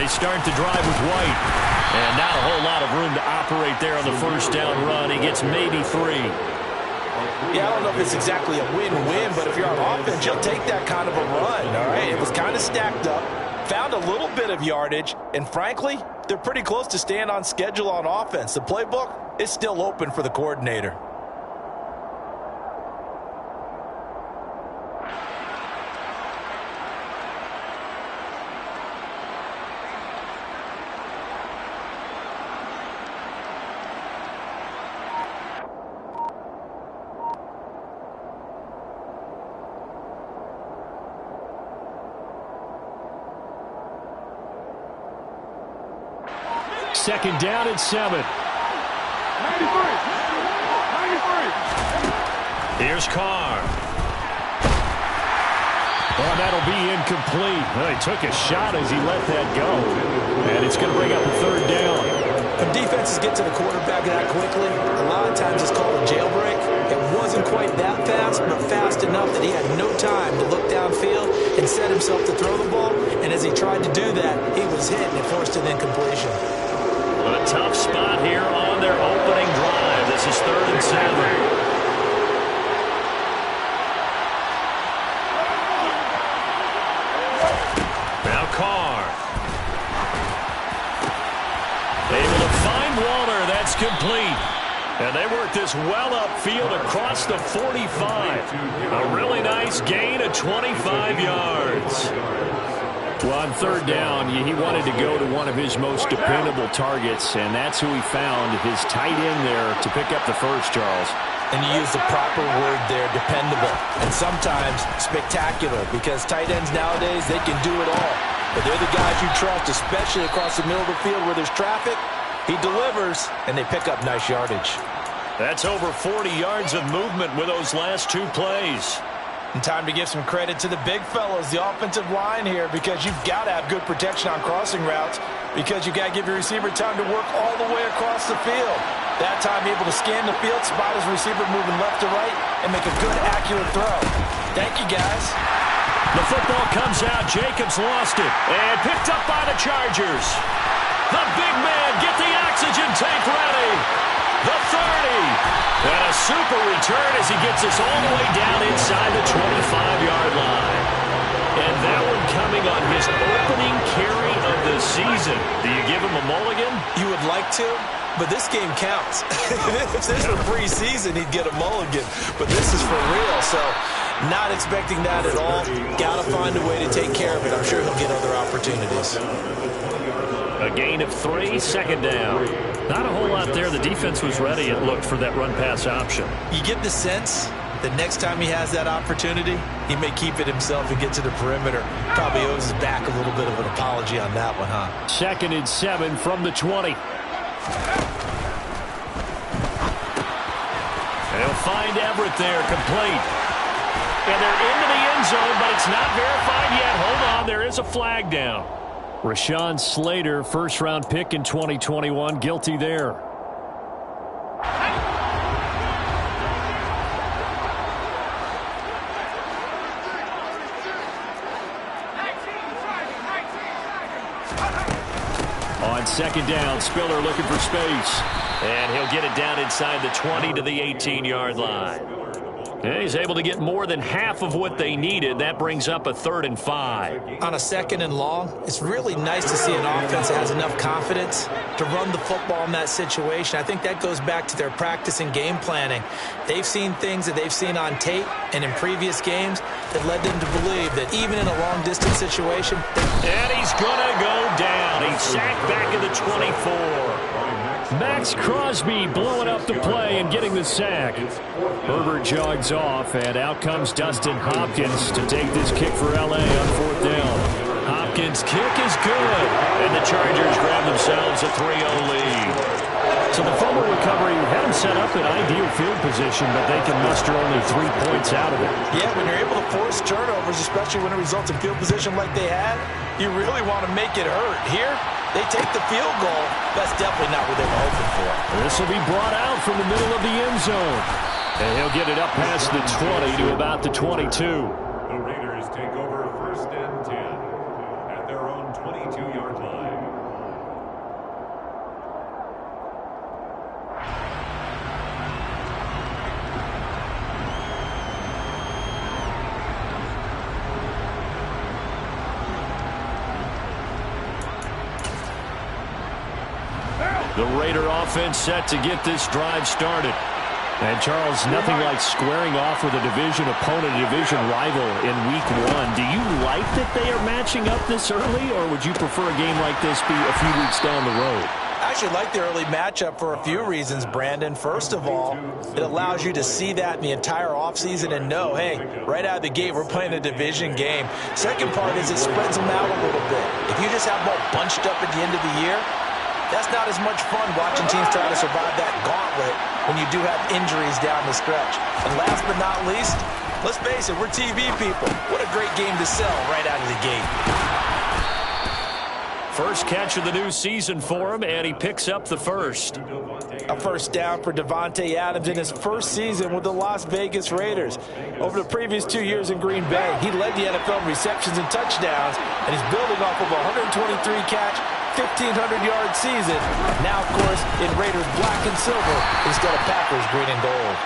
They start the drive with White. And not a whole lot of room to operate there on the first down run. He gets maybe 3. Yeah, I don't know if it's exactly a win-win, but if you're on offense, you'll take that kind of a run, all right? It was kind of stacked up, found a little bit of yardage, and frankly, they're pretty close to staying on schedule on offense. The playbook is still open for the coordinator. Second down and 7. 93. Here's Carr. Well, that'll be incomplete. Well, he took a shot as he let that go. And it's going to bring up a third down. When defenses get to the quarterback that quickly, a lot of times it's called a jailbreak. It wasn't quite that fast, but fast enough that he had no time to look downfield and set himself to throw the ball. And as he tried to do that, he was hit and it forced an incompletion. A tough spot here on their opening drive. This is 3rd and 7. Now Carr. Able to find Waller. That's complete. And they work this well upfield across the 45. A really nice gain of 25 yards. Well, on 3rd down, he wanted to go to one of his most dependable targets, and that's who he found, his tight end there, to pick up the first, Charles. And you use the proper word there, dependable, and sometimes spectacular, because tight ends nowadays, they can do it all. But they're the guys you trust, especially across the middle of the field where there's traffic. He delivers, and they pick up nice yardage. That's over 40 yards of movement with those last 2 plays. And time to give some credit to the big fellows, the offensive line here, because you've got to have good protection on crossing routes, because you've got to give your receiver time to work all the way across the field. That time able to scan the field, spot his receiver moving left to right, and make a good, accurate throw. Thank you, guys. The football comes out. Jacobs lost it and picked up by the Chargers. The big man, get the oxygen tank ready. The 30. And a super return as he gets us all the way down inside the 25-yard line. And that one coming on his opening carry of the season. Do you give him a mulligan? You would like to, but this game counts. If this were preseason, he'd get a mulligan. But this is for real, so not expecting that at all. Got to find a way to take care of it. I'm sure he'll get other opportunities. A gain of 3, 2nd down. Not a whole lot there. The defense was ready, it looked, for that run-pass option. You get the sense that next time he has that opportunity, he may keep it himself and get to the perimeter. Probably owes his back a little bit of an apology on that one, huh? 2nd and 7 from the 20. They'll find Everett there, complete. And they're into the end zone, but it's not verified yet. Hold on, there is a flag down. Rashawn Slater, first-round pick in 2021, guilty there. On 2nd down, Spiller looking for space. And he'll get it down inside the 20 to the 18-yard line. And he's able to get more than half of what they needed. That brings up a 3rd and 5. On a 2nd and long, it's really nice to see an offense that has enough confidence to run the football in that situation. I think that goes back to their practice and game planning. They've seen things that they've seen on tape and in previous games that led them to believe that even in a long-distance situation... And he's going to go down. He's sacked back at the 24. Max Crosby blowing up the play and getting the sack. Herbert jogs off, and out comes Dustin Hopkins to take this kick for L.A. on 4th down. Hopkins' kick is good, and the Chargers grab themselves a 3-0 lead. So the fumble recovery had them set up in ideal field position, but they can muster only 3 points out of it. Yeah, when you're able to force turnovers, especially when it results in field position like they had, you really want to make it hurt. Here, they take the field goal. That's definitely not what they were hoping for. This will be brought out from the middle of the end zone. And he'll get it up past the 20 to about the 22. The Raiders take over 1st and 10 at their own 22-yard line. The Raider offense set to get this drive started. And, Charles, nothing like squaring off with a division opponent, a division rival in Week 1. Do you like that they are matching up this early, or would you prefer a game like this be a few weeks down the road? I actually like the early matchup for a few reasons, Brandon. First of all, it allows you to see that in the entire offseason and know, hey, right out of the gate, we're playing a division game. Second part is it spreads them out a little bit. If you just have them all bunched up at the end of the year, that's not as much fun watching teams try to survive that gauntlet when you do have injuries down the stretch. And last but not least, let's face it, we're TV people. What a great game to sell right out of the gate. First catch of the new season for him, and he picks up the first. A first down for Davante Adams in his first season with the Las Vegas Raiders. Over the previous 2 years in Green Bay, he led the NFL in receptions and touchdowns, and he's building off of a 123-catch, 1,500-yard season. Now, of course, in Raiders black and silver instead of Packers green and gold.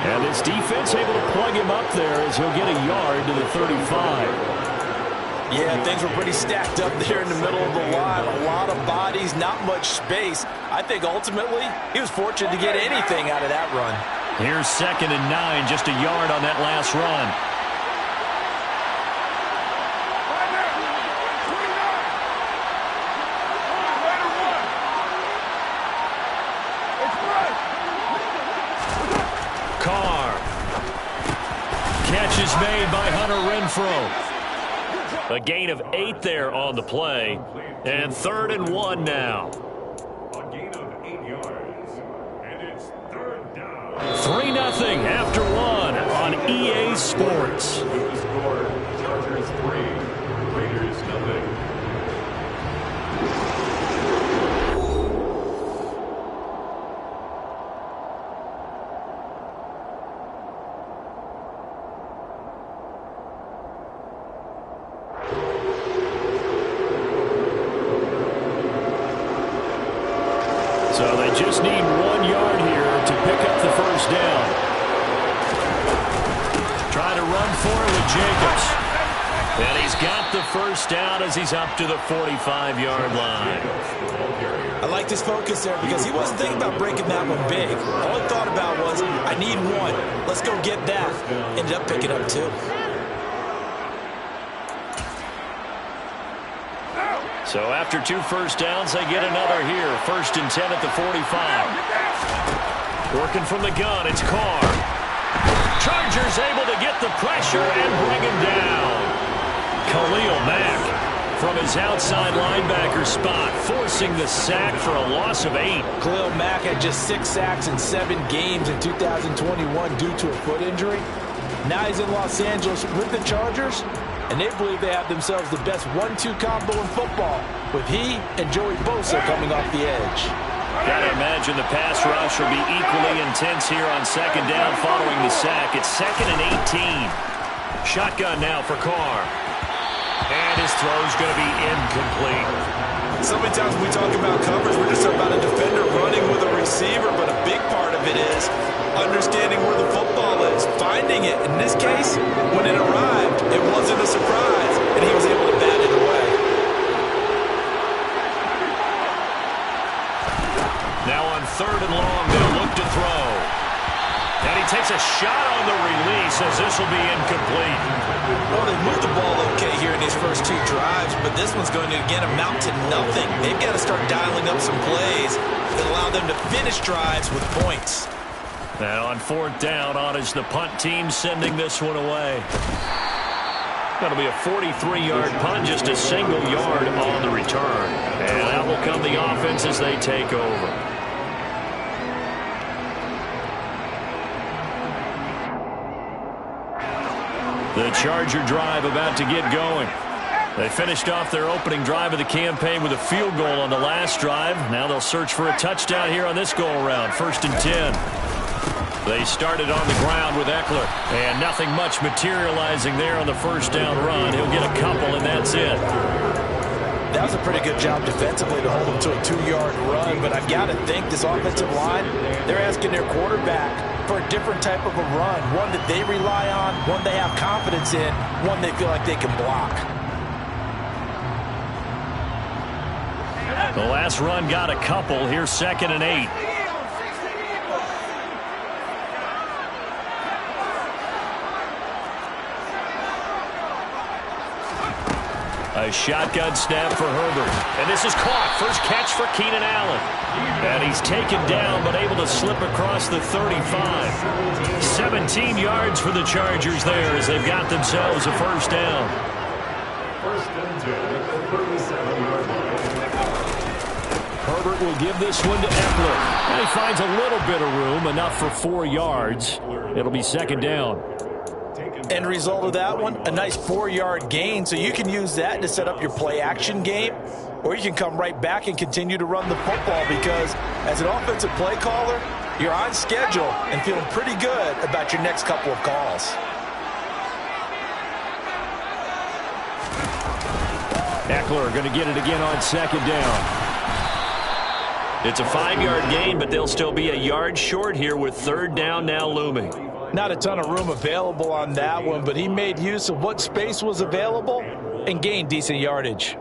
And this defense able to plug him up there as he'll get a yard to the 35. Yeah, things were pretty stacked up there in the middle of the line. A lot of bodies, not much space. I think ultimately he was fortunate to get anything out of that run. Here's 2nd and 9, just a yard on that last run. Carr. Catch is made by Hunter Renfrow. A gain of 8 there on the play. And 3rd and 1 now. A gain of 8 yards. And it's 3rd down. 3-0 after 1 on EA Sports. With the score, Chargers 3, Raiders 0. So they just need 1 yard here to pick up the first down. Trying to run for it with Jacobs. And he's got the first down as he's up to the 45-yard line. I liked his focus there because he wasn't thinking about breaking that one big. All he thought about was, I need 1. Let's go get that. Ended up picking up 2. So after 2 first downs, they get another here. 1st and 10 at the 45. Working from the gun, it's Carr. Chargers able to get the pressure and bring him down. Khalil Mack from his outside linebacker spot, forcing the sack for a loss of 8. Khalil Mack had just 6 sacks in 7 games in 2021 due to a foot injury. Now he's in Los Angeles with the Chargers, and they believe they have themselves the best 1-2 combo in football, with he and Joey Bosa coming off the edge. Gotta imagine the pass rush will be equally intense here on 2nd down following the sack. It's 2nd and 18. Shotgun now for Carr. And his throw's going to be incomplete. So many times when we talk about coverage, we're just about a defender running with a receiver, but a big part of it is understanding where the football is, finding it. In this case, when it arrived, it wasn't a surprise, and he was able to bat it away. Now on 3rd and long, they'll look to throw. And he takes a shot on the release as this will be incomplete. Well, they moved the ball okay here in these first 2 drives, but this one's going to, again, amount to nothing. They've got to start dialing up some plays that allow them to finish drives with points. Now on 4th down, on is the punt team sending this one away. That'll be a 43-yard punt, just a single yard on the return. And out will come the offense as they take over. The Charger drive about to get going. They finished off their opening drive of the campaign with a field goal on the last drive. Now they'll search for a touchdown here on this go-around. 1st and 10. They started on the ground with Eckler, and nothing much materializing there on the first down run. He'll get a couple, and that's it. That was a pretty good job defensively to hold them to a 2-yard run, but I've got to think this offensive line, they're asking their quarterback for a different type of a run, one that they rely on, one they have confidence in, one they feel like they can block. The last run got a couple. Here's 2nd and 8. A shotgun snap for Herbert. And this is caught. First catch for Keenan Allen. And he's taken down but able to slip across the 35. 17 yards for the Chargers there as they've got themselves a first down. First and 10 at the 37-yard line. Herbert will give this one to Eckler. And he finds a little bit of room, enough for 4 yards. It'll be 2nd down. End result of that one, a nice 4-yard gain, so you can use that to set up your play-action game, or you can come right back and continue to run the football because as an offensive play caller, you're on schedule and feeling pretty good about your next couple of calls. Eckler going to get it again on 2nd down. It's a 5-yard gain, but they'll still be a yard short here with 3rd down now looming. Not a ton of room available on that one, but he made use of what space was available and gained decent yardage.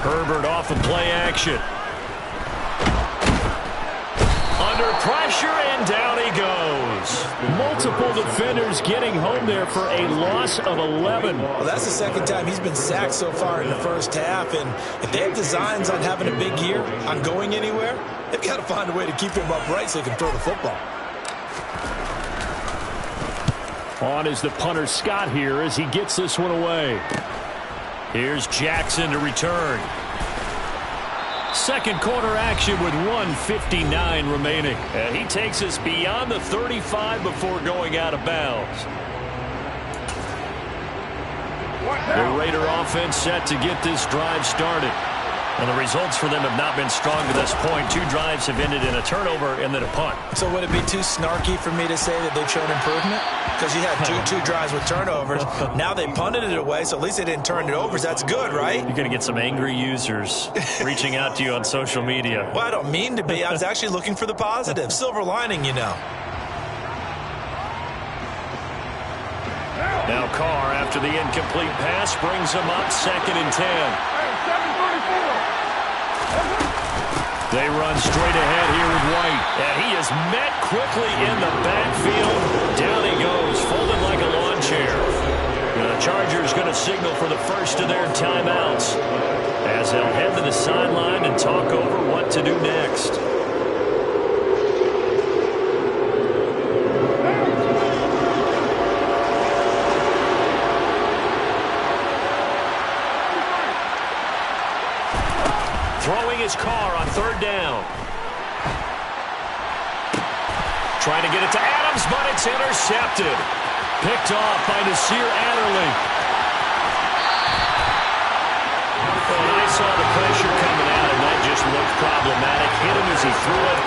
Herbert off of play action. Under pressure, and down he goes. Multiple defenders getting home there for a loss of 11. Well, that's the 2nd time he's been sacked so far in the first half, and if they have designs on having a big year, on going anywhere, they've got to find a way to keep him upright so he can throw the football. On is the punter Scott here as he gets this one away. Here's Jackson to return. Second quarter action with 1:59 remaining. And he takes us beyond the 35 before going out of bounds. The Raider offense set to get this drive started. And the results for them have not been strong to this point. 2 drives have ended in a turnover and then a punt. So would it be too snarky for me to say that they've shown improvement? Because you had two drives with turnovers. Now they punted it away, so at least they didn't turn it over. So that's good, right? You're going to get some angry users reaching out to you on social media. Well, I don't mean to be. I was actually looking for the positive. Silver lining, you know. Now Carr, after the incomplete pass, brings him up 2nd and 10. They run straight ahead here with White. And he is met quickly in the backfield. Down he goes, folded like a lawn chair. And the Chargers going to signal for the first of their timeouts as they'll head to the sideline and talk over what to do next. Throwing his Carr on 3rd down. Trying to get it to Adams, but it's intercepted. Picked off by Nasir Adderley. And I saw the pressure coming out, and that just looked problematic. Hit him as he threw it,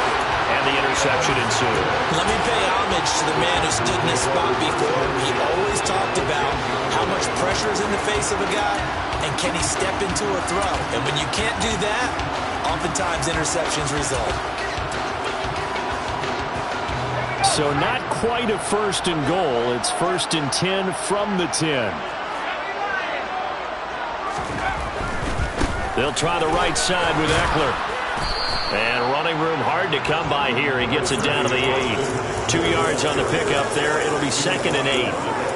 and the interception ensued. Let me pay homage to the man who stood in this spot before. He always talked about how much pressure is in the face of a guy, and can he step into a throw? And when you can't do that, oftentimes interceptions result. So not quite a 1st and goal. It's 1st and 10 from the 10. They'll try the right side with Eckler. And running room hard to come by here. He gets it down to the 8. 2 yards on the pickup there. It'll be 2nd and 8.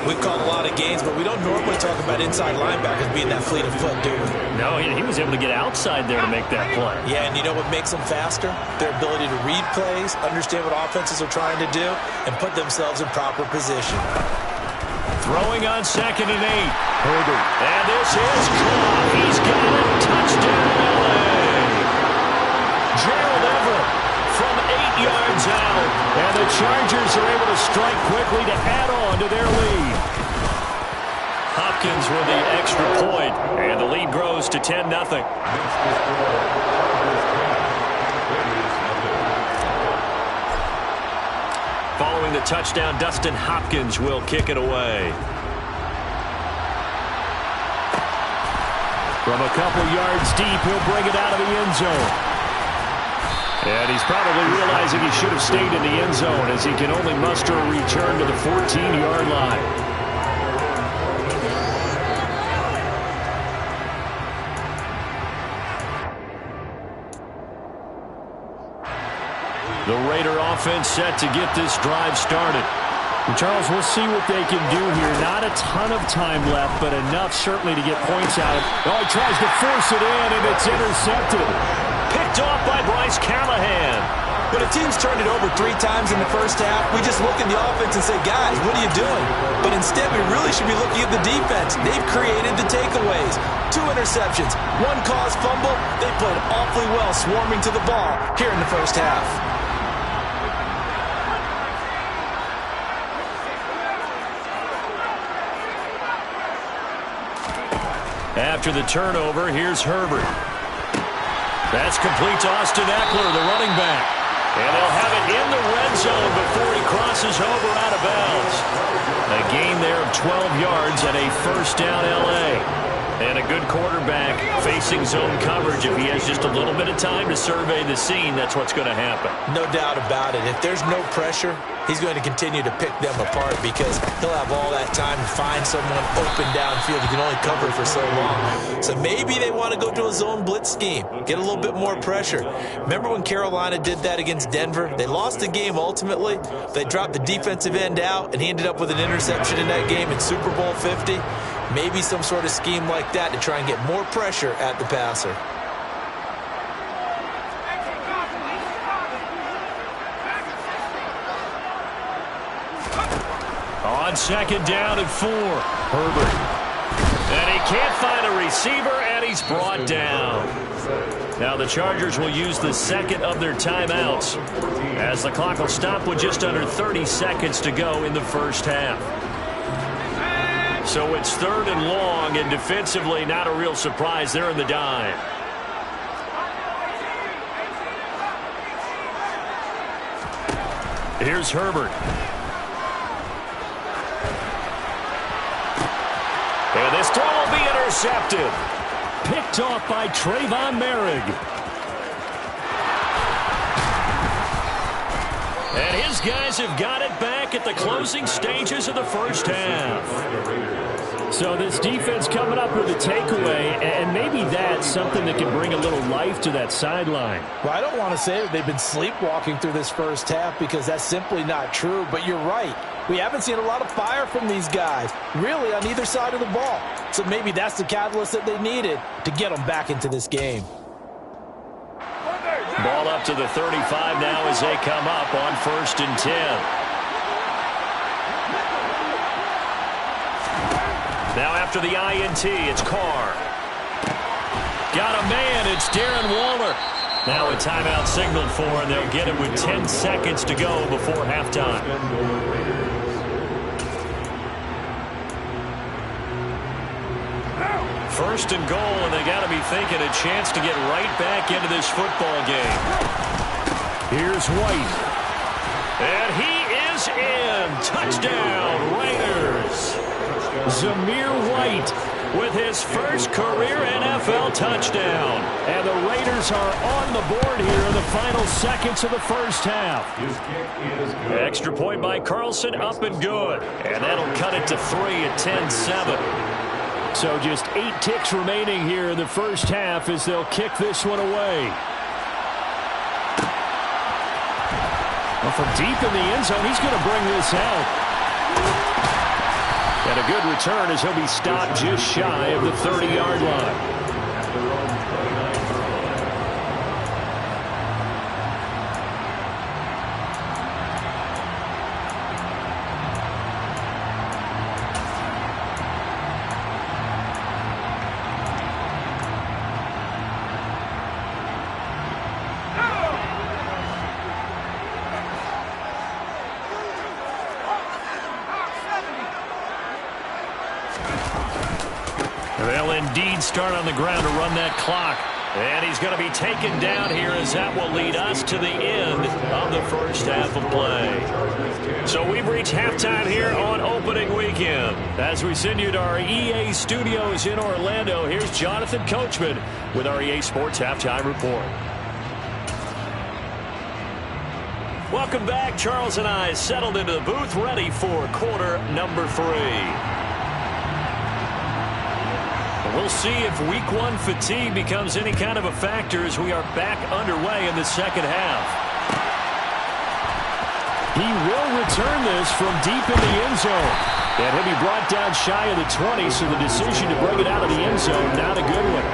We've called a lot of games, but we don't normally talk about inside linebackers being that fleet of foot, do we? No, he was able to get outside there to make that play. Yeah, and you know what makes them faster? Their ability to read plays, understand what offenses are trying to do, and put themselves in proper position. Throwing on 2nd and 8. Herbert. And this is caught. He's got it. Touchdown, LA. Gerald Everett from 8 yards out. And the Chargers are able to strike quickly to add on to their lead. Hopkins with the extra point, and the lead grows to 10-0. Following the touchdown, Dustin Hopkins will kick it away. From a couple yards deep, he'll bring it out of the end zone. And he's probably realizing he should have stayed in the end zone as he can only muster a return to the 14-yard line. The Raider offense set to get this drive started. And Charles, we'll see what they can do here. Not a ton of time left, but enough certainly to get points out of it. Oh, he tries to force it in, and it's intercepted. Picked off by Bryce Callahan. When a team's turned it over 3 times in the first half, we just look at the offense and say, guys, what are you doing? But instead, we really should be looking at the defense. They've created the takeaways. 2 interceptions, 1 caused fumble. They played awfully well swarming to the ball here in the first half. After the turnover, here's Herbert. That's complete to Austin Eckler, the running back. And they'll have it in the red zone before he crosses over out of bounds. A gain there of 12 yards and a first down L.A. And a good quarterback facing zone coverage. If he has just a little bit of time to survey the scene, that's what's going to happen. No doubt about it. If there's no pressure, he's going to continue to pick them apart because he'll have all that time to find someone open downfield. He can only cover for so long. So maybe they want to go to a zone blitz scheme, get a little bit more pressure. Remember when Carolina did that against Denver? They lost the game ultimately. They dropped the defensive end out, and he ended up with an interception in that game in Super Bowl 50. Maybe some sort of scheme like that to try and get more pressure at the passer. On second down and 4, Herbert. And he can't find a receiver, and he's brought down. Now the Chargers will use the second of their timeouts as the clock will stop with just under 30 seconds to go in the first half. So it's 3rd and long, and defensively not a real surprise. They're in the dime. Here's Herbert. And this throw will be intercepted. Picked off by Trayvon Merrick. And his guys have got it back at the closing stages of the first half. So this defense coming up with a takeaway, and maybe that's something that can bring a little life to that sideline. Well, I don't want to say that they've been sleepwalking through this first half because that's simply not true, but you're right. We haven't seen a lot of fire from these guys, really, on either side of the ball. So maybe that's the catalyst that they needed to get them back into this game. Ball up to the 35 now as they come up on 1st and 10. Now after the INT, it's Carr. Got a man, it's Darren Waller. Now a timeout signaled for, and they'll get it with 10 seconds to go before halftime. First and goal, and they got to be thinking a chance to get right back into this football game. Here's White. And he is in. Touchdown, Raiders. Zamir White with his first career NFL touchdown. And the Raiders are on the board here in the final seconds of the first half. Extra point by Carlson, up and good. And that'll cut it to 3 at 10-7. So just 8 ticks remaining here in the first half as they'll kick this one away. Well, from deep in the end zone, he's going to bring this out. And a good return as he'll be stopped just shy of the 30-yard line. They'll indeed start on the ground to run that clock. And he's going to be taken down here as that will lead us to the end of the first half of play. So we've reached halftime here on opening weekend. As we send you to our EA studios in Orlando, here's Jonathan Coachman with our EA Sports Halftime Report. Welcome back. Charles and I settled into the booth, ready for quarter number 3. We'll see if week 1 fatigue becomes any kind of a factor as we are back underway in the second half. He will return this from deep in the end zone. And he'll be brought down shy of the 20, so the decision to bring it out of the end zone, not a good one.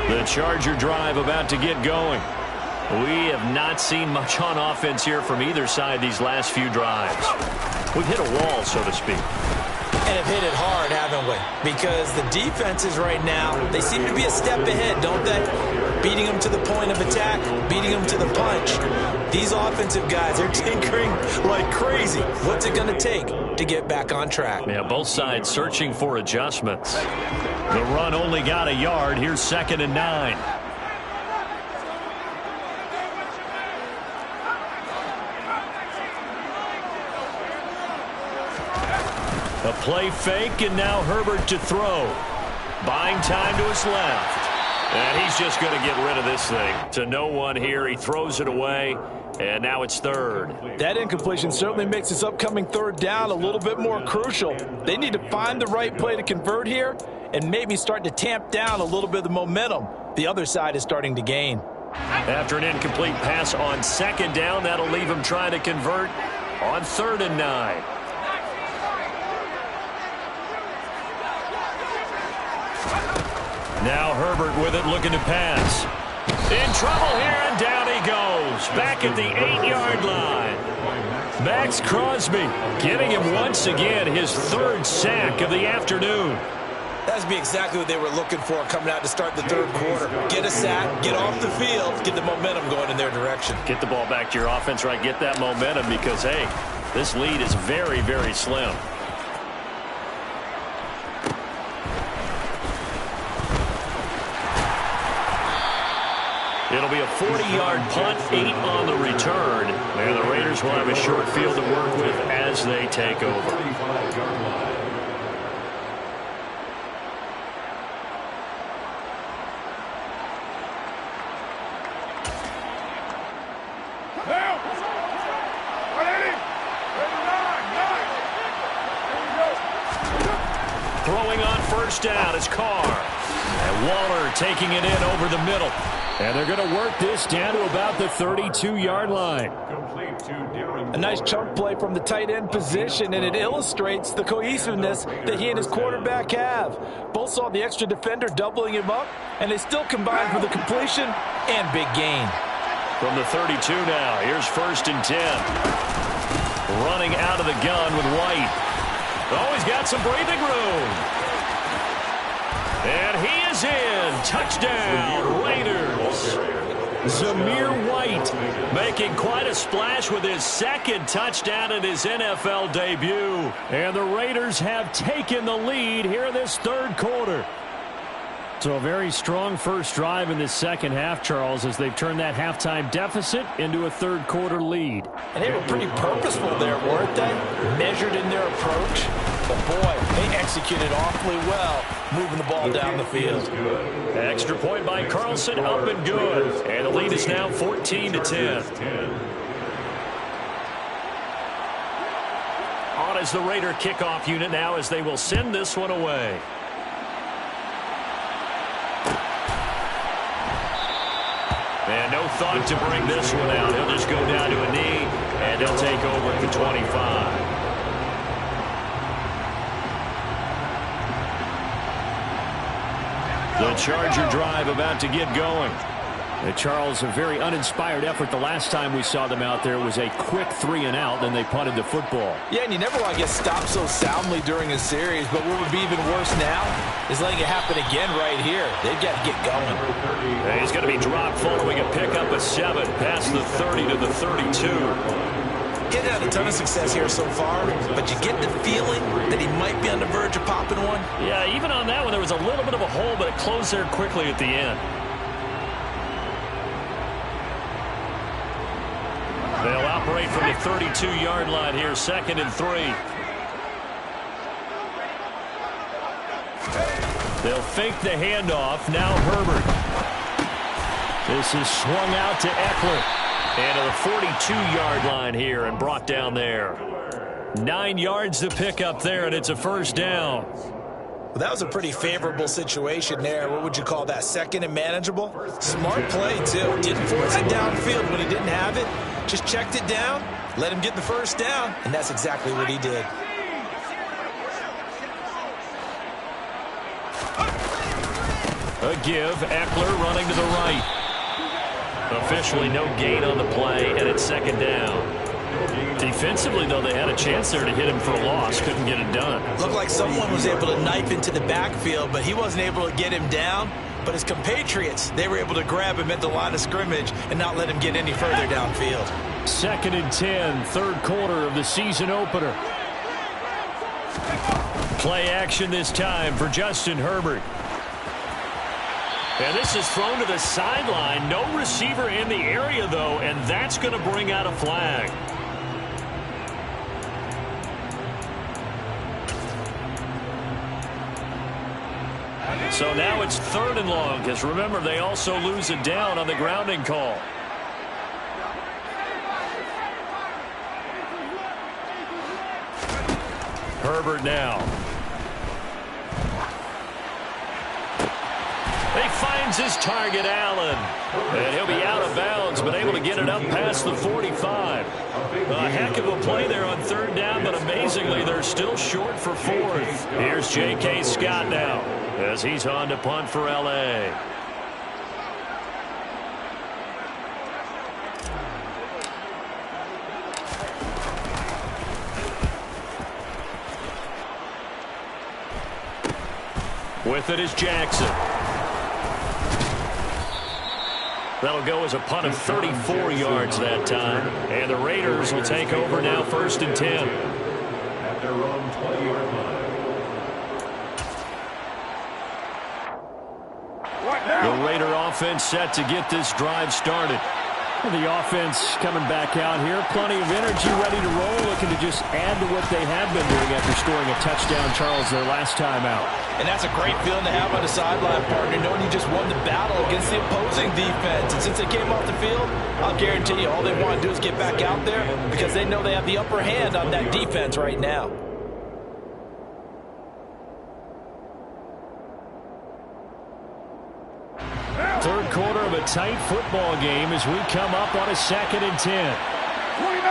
The Charger drive about to get going. We have not seen much on offense here from either side these last few drives. We've hit a wall, so to speak. And have hit it hard, haven't we? Because the defenses right now, they seem to be a step ahead, don't they? Beating them to the point of attack, beating them to the punch. These offensive guys are tinkering like crazy. What's it going to take to get back on track? Yeah, both sides searching for adjustments. The run only got a yard. Here's 2nd and 9. A play fake, and now Herbert to throw. Buying time to his left. And he's just going to get rid of this thing. To no one here. He throws it away, and now it's 3rd. That incompletion certainly makes this upcoming 3rd down a little bit more crucial. They need to find the right play to convert here and maybe start to tamp down a little bit of the momentum the other side is starting to gain. After an incomplete pass on 2nd down, that'll leave him trying to convert on 3rd and 9. Now Herbert with it, looking to pass. In trouble here, and down he goes. Back at the 8-yard line. Maxx Crosby getting him once again his 3rd sack of the afternoon. That's be exactly what they were looking for coming out to start the 3rd quarter. Get a sack, get off the field, get the momentum going in their direction. Get the ball back to your offense, right? Get that momentum because, hey, this lead is very, very slim. It'll be a 40-yard punt, 8 on the return. And the Raiders will have a short field to work with as they take over. Throwing on 1st down is Carr. And Waller taking it in over the middle. And they're going to work this down to about the 32-yard line. A nice chunk play from the tight end position, and it illustrates the cohesiveness that he and his quarterback have. Both saw the extra defender doubling him up, and they still combined for the completion and big gain. From the 32 now, here's 1st and 10. Running out of the gun with White. Oh, he's got some breathing room. And he is in. Touchdown, Raiders. Zamir White making quite a splash with his 2nd touchdown in his NFL debut. And the Raiders have taken the lead here in this 3rd quarter. So a very strong first drive in this second half, Charles, as they've turned that halftime deficit into a 3rd quarter lead. And they were pretty purposeful there, weren't they? Measured in their approach. But boy, they executed awfully well, moving the ball down the field. Extra point by Carlson, up and good. And the lead is now 14-10. On as the Raider kickoff unit now as they will send this one away. And no thought to bring this one out. He'll just go down to a knee, and he'll take over at the 25. The Charger drive about to get going. Charles, a very uninspired effort the last time we saw them out there was a quick 3-and-out, then they punted the football. Yeah, and you never want to get stopped so soundly during a series, but what would be even worse now is letting it happen again right here. They've got to get going. And he's going to be dropped following a pickup of 7 past the 30 to the 32. He hasn't had a ton of success here so far, but you get the feeling that he might be on the verge of popping one. Yeah, even on that one, there was a little bit of a hole, but it closed there quickly at the end. They'll operate from the 32-yard line here, 2nd and 3. They'll fake the handoff. Now Herbert. This is swung out to Eckler. And to the 42-yard line here and brought down there. 9 yards to pick up there, and it's a first down. Well, that was a pretty favorable situation there. What would you call that? 2nd and manageable? Smart play, too. Didn't force it downfield when he didn't have it. Just checked it down, let him get the first down, and that's exactly what he did. A give, Eckler running to the right. Officially no gain on the play, and it's 2nd down. Defensively, though, they had a chance there to hit him for a loss. Couldn't get it done. Looked like someone was able to knife into the backfield, but he wasn't able to get him down. But his compatriots, they were able to grab him at the line of scrimmage and not let him get any further downfield. 2nd and 10, 3rd quarter of the season opener. Play action this time for Justin Herbert. And this is thrown to the sideline. No receiver in the area, though, and that's going to bring out a flag. So now it's 3rd and long, because remember, they also lose it down on the grounding call. Herbert now. He finds his target, Allen. And he'll be out of bounds, but able to get it up past the 45. A heck of a play there on 3rd down, but amazingly, they're still short for 4th. Here's J.K. Scott now, as he's on to punt for L.A. With it is Jackson. That'll go as a punt of 34 yards that time. And the Raiders will take over now, 1st and 10. At their own 20-yard line. The Raider offense set to get this drive started. The offense coming back out here. Plenty of energy, ready to roll, looking to just add to what they have been doing after scoring a touchdown, Charles, their last time out. And that's a great feeling to have on the sideline, partner, knowing you just won the battle against the opposing defense. And since they came off the field, I'll guarantee you all they want to do is get back out there because they know they have the upper hand on that defense right now. Third quarter of a tight football game as we come up on a 2nd and 10. 49.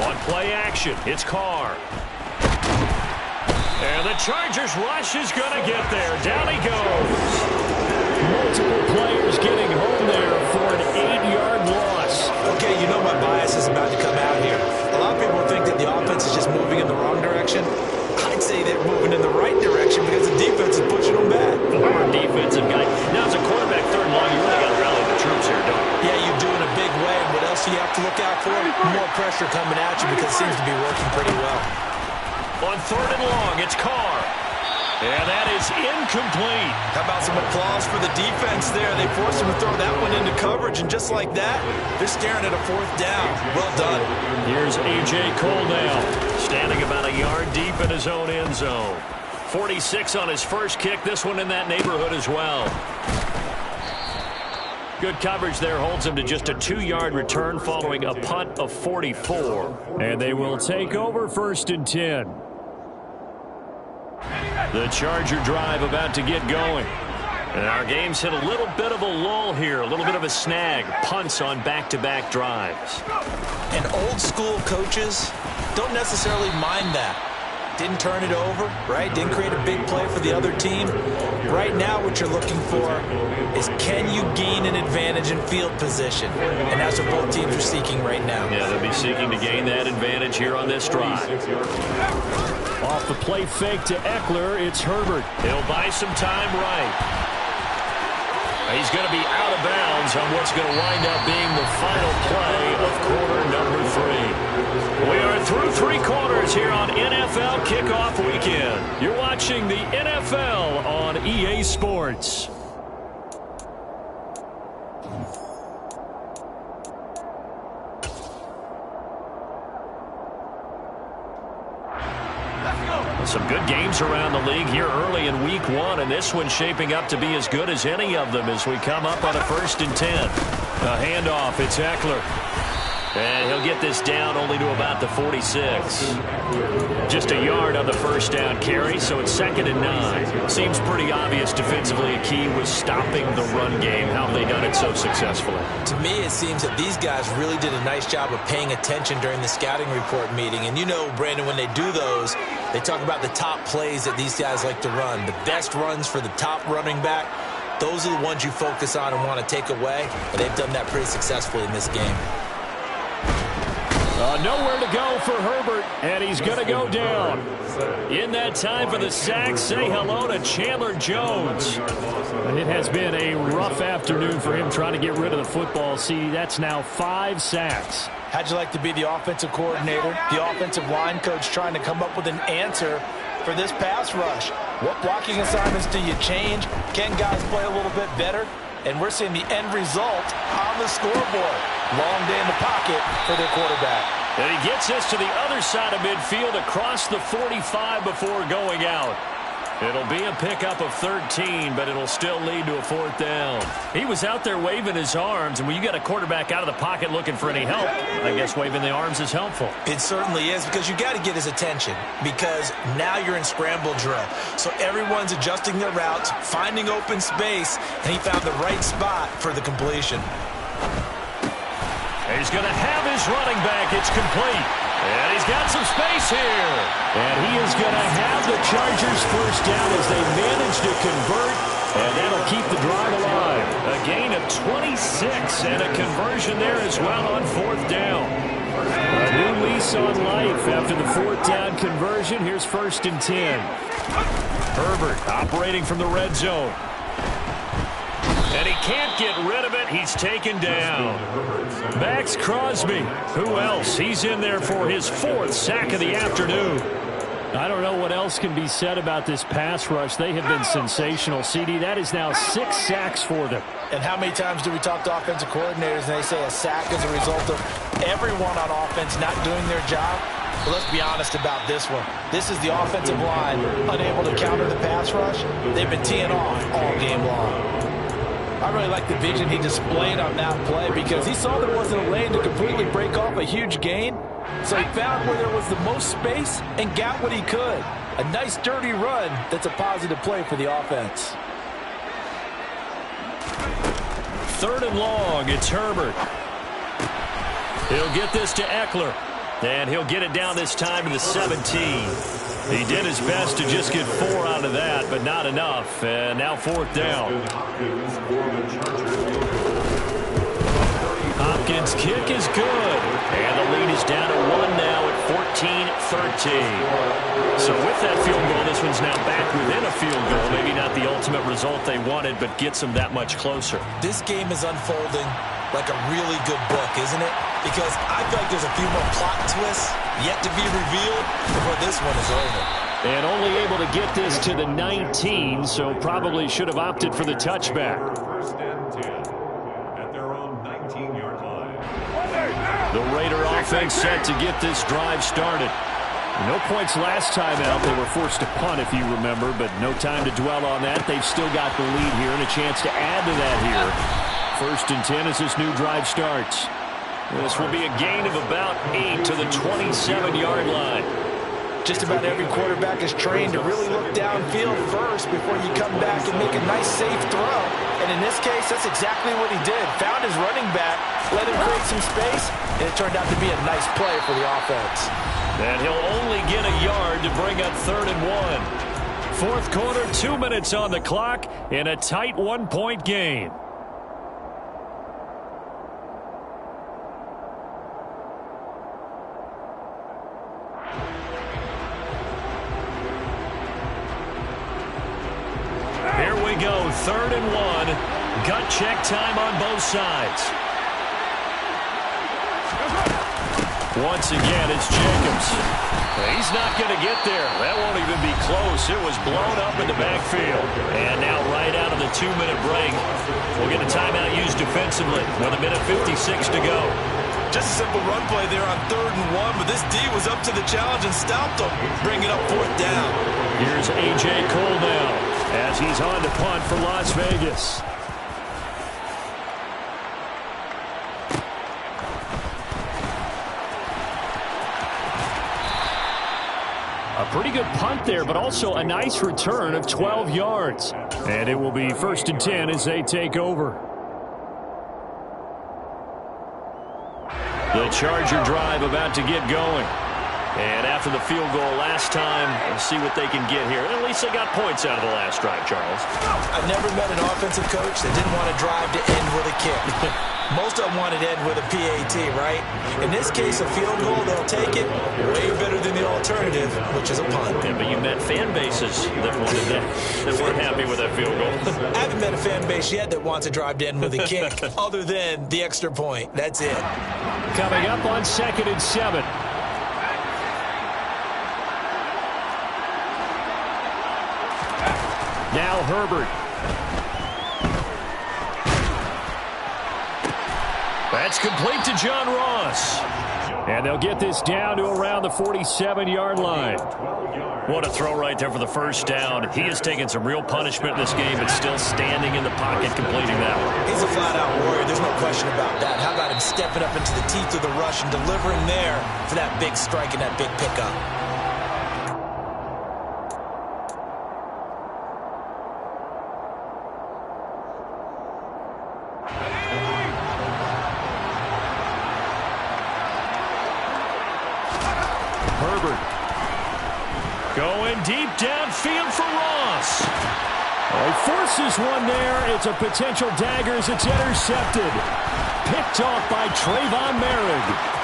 On play action, it's Carr. And the Chargers rush is going to get there. Down he goes. Multiple players getting home there for an 8-yard loss. Okay, you know my bias is about to come out here. A lot of people think that the offense is just moving in the wrong direction. I'd say they're moving in the right direction because the defense is pushing them back. Former defensive guy. Now, as a quarterback, 3rd and long, you really got to rally the troops here, don't you? Yeah, you do in a big way. And what else do you have to look out for? More pressure coming at you because it seems to be working pretty well. On 3rd and long, it's Carr. And that is incomplete. How about some applause for the defense there? They forced him to throw that one into coverage, and just like that, they're staring at a 4th down. Well done. Here's A.J. Cole now, standing about a yard deep in his own end zone. 46 on his first kick, this one in that neighborhood as well. Good coverage there holds him to just a 2-yard return following a punt of 44. And they will take over 1st and 10. The Charger drive about to get going. And our game's hit a little bit of a lull here, a little bit of a snag. Punts on back-to-back drives. And old-school coaches don't necessarily mind that. Didn't turn it over, right? Didn't create a big play for the other team. Right now what you're looking for is can you gain an advantage in field position? And that's what both teams are seeking right now. Yeah, they'll be seeking to gain that advantage here on this drive. Off the play fake to Eckler, it's Herbert. He'll buy some time right. He's going to be out of bounds on what's going to wind up being the final play of quarter We are through 3 quarters here on NFL Kickoff Weekend. You're watching the NFL on EA Sports. Some good games around the league here early in week 1, and this one's shaping up to be as good as any of them as we come up on a 1st and 10. A handoff, it's Eckler. And he'll get this down only to about the 46. Just a yard on the 1st down carry, so it's 2nd and 9. Seems pretty obvious defensively a key was stopping the run game. How have they done it so successfully? To me, it seems that these guys really did a nice job of paying attention during the scouting report meeting. And you know, Brandon, when they do those, they talk about the top plays that these guys like to run. The best runs for the top running back, those are the ones you focus on and want to take away. And they've done that pretty successfully in this game. Nowhere to go for Herbert, and he's going to go down. In that time for the sack, say hello to Chandler Jones. And it has been a rough afternoon for him trying to get rid of the football. See, that's now 5 sacks. How'd you like to be the offensive coordinator, the offensive line coach trying to come up with an answer for this pass rush? What blocking assignments do you change? Can guys play a little bit better? And we're seeing the end result on the scoreboard. Long day in the pocket for their quarterback. And he gets this to the other side of midfield across the 45 before going out. It'll be a pickup of 13, but it'll still lead to a 4th down. He was out there waving his arms, and when you got a quarterback out of the pocket looking for any help, I guess waving the arms is helpful. It certainly is, because you got to get his attention, because now you're in scramble drill. So everyone's adjusting their routes, finding open space, and he found the right spot for the completion. He's going to have his running back. It's complete. And he's got some space here. And he is going to have the Chargers 1st down as they manage to convert. And that'll keep the drive alive. A gain of 26 and a conversion there as well on 4th down. A new lease on life after the 4th down conversion. Here's 1st and 10. Herbert operating from the red zone. And he can't get rid of it. He's taken down. Maxx Crosby. Who else? He's in there for his 4th sack of the afternoon. I don't know what else can be said about this pass rush. They have been sensational. CD, that is now 6 sacks for them. And how many times do we talk to offensive coordinators and they say a sack is a result of everyone on offense not doing their job? But let's be honest about this one. This is the offensive line unable to counter the pass rush. They've been teeing off all game long. I really like the vision he displayed on that play because he saw there wasn't a lane to completely break off a huge gain. So he found where there was the most space and got what he could. A nice dirty run that's a positive play for the offense. 3rd and long, it's Herbert. He'll get this to Eckler. And he'll get it down this time to the 17. He did his best to just get 4 out of that, but not enough. And now 4th down. Hopkins' kick is good. And the lead is down to 1 now at 14-13. So with that field goal, this one's now back within a field goal. Maybe not the ultimate result they wanted, but gets them that much closer. This game is unfolding like a really good book, isn't it? Because I feel like there's a few more plot twists yet to be revealed before this one is over. And only able to get this to the 19, so probably should have opted for the touchback. 1st and 10 at their own 19-yard line. The Raider offense set to get this drive started. No points last time out. They were forced to punt, if you remember, but no time to dwell on that. They've still got the lead here and a chance to add to that here. 1st and 10 as this new drive starts. This will be a gain of about 8 to the 27-yard line. Just about every quarterback is trained to really look downfield first before you come back and make a nice, safe throw. And in this case, that's exactly what he did. Found his running back, let him create some space, and it turned out to be a nice play for the offense. And he'll only get a yard to bring up 3rd and 1. 4th quarter, 2 minutes on the clock in a tight 1-point game. Here we go, 3rd and 1. Gut check time on both sides. Once again, it's Jacobs. He's not going to get there. That won't even be close. It was blown up in the backfield. And now right out of the 2-minute break, we'll get a timeout used defensively with 1:56 to go. Just a simple run play there on 3rd and 1, but this D was up to the challenge and stopped him, bringing up 4th down. Here's A.J. Cole now as he's on to punt for Las Vegas. A pretty good punt there, but also a nice return of 12 yards. And it will be 1st and 10 as they take over. The Charger drive about to get going. And after the field goal last time, we'll see what they can get here. At least they got points out of the last drive, Charles. I've never met an offensive coach that didn't want to drive to end with a kick. Most of them wanted to end with a PAT, right? In this case, a field goal, they'll take it. Way better than the alternative, which is a punt. Yeah, but you met fan bases that wanted that weren't happy with that field goal. I haven't met a fan base yet that wants to drive to end with a kick, other than the extra point. That's it. Coming up on 2nd and 7. Now Herbert. That's complete to John Ross. And they'll get this down to around the 47-yard line. What a throw right there for the 1st down. He has taken some real punishment in this game, but still standing in the pocket completing that one. He's a flat-out warrior. There's no question about that. How about him stepping up into the teeth of the rush and delivering there for that big strike and that big pickup? Going deep downfield for Ross. He forces one there. It's a potential dagger as it's intercepted. Picked off by Trayvon Merrick.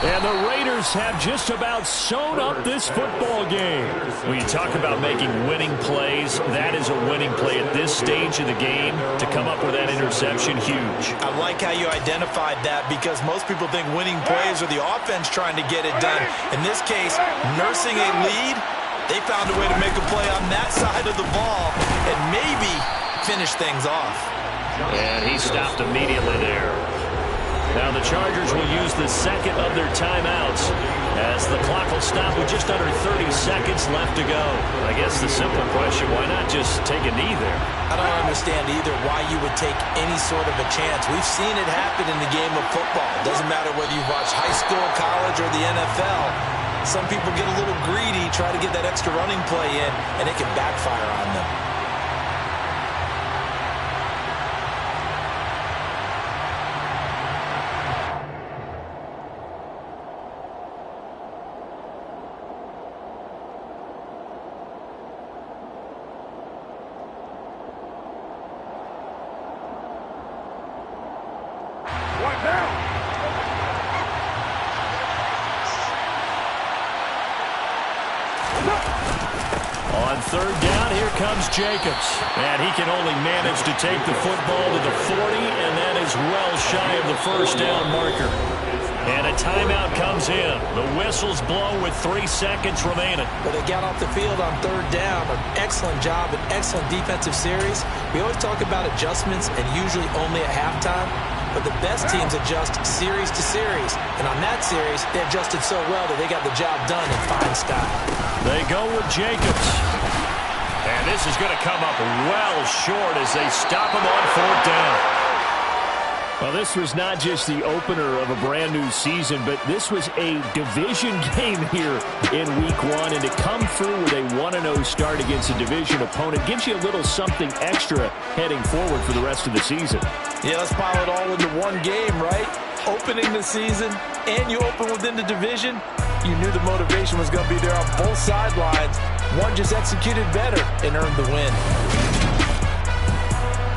And the Raiders have just about sewn up this football game. When you talk about making winning plays, that is a winning play at this stage of the game. To come up with that interception, huge. I like how you identified that because most people think winning plays are the offense trying to get it done. In this case, nursing a lead, they found a way to make a play on that side of the ball and maybe finish things off. And he stopped immediately there. Now the Chargers will use the 2nd of their timeouts as the clock will stop with just under 30 seconds left to go. I guess the simple question, why not just take a knee there? I don't understand either why you would take any sort of a chance. We've seen it happen in the game of football. It doesn't matter whether you watch high school, college, or the NFL. Some people get a little greedy, try to get that extra running play in, and it can backfire on them. On 3rd down, here comes Jacobs. And he can only manage to take the football to the 40, and that is well shy of the 1st down marker. And a timeout comes in. The whistle's blown with 3 seconds remaining. But they got off the field on 3rd down. An excellent job, an excellent defensive series. We always talk about adjustments and usually only at halftime. But the best teams adjust series to series. And on that series, they adjusted so well that they got the job done in fine style. They go with Jacobs. And this is going to come up well short as they stop him on 4th down. Well, this was not just the opener of a brand new season, but this was a division game here in week 1. And to come through with a 1-0 start against a division opponent gives you a little something extra heading forward for the rest of the season. Yeah, let's pile it all into one game, right? Opening the season, and you open within the division. You knew the motivation was going to be there on both sidelines. One just executed better and earned the win.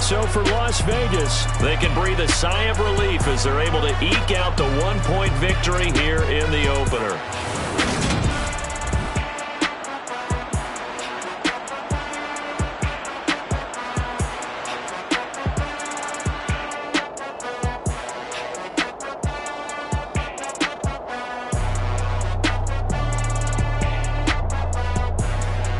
So for Las Vegas, they can breathe a sigh of relief as they're able to eke out the 1-point victory here in the opener.